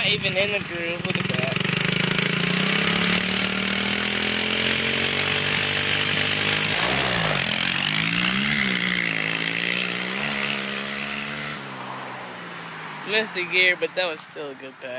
even in the groove. Look at that. Missed the gear, but that was still a good pass.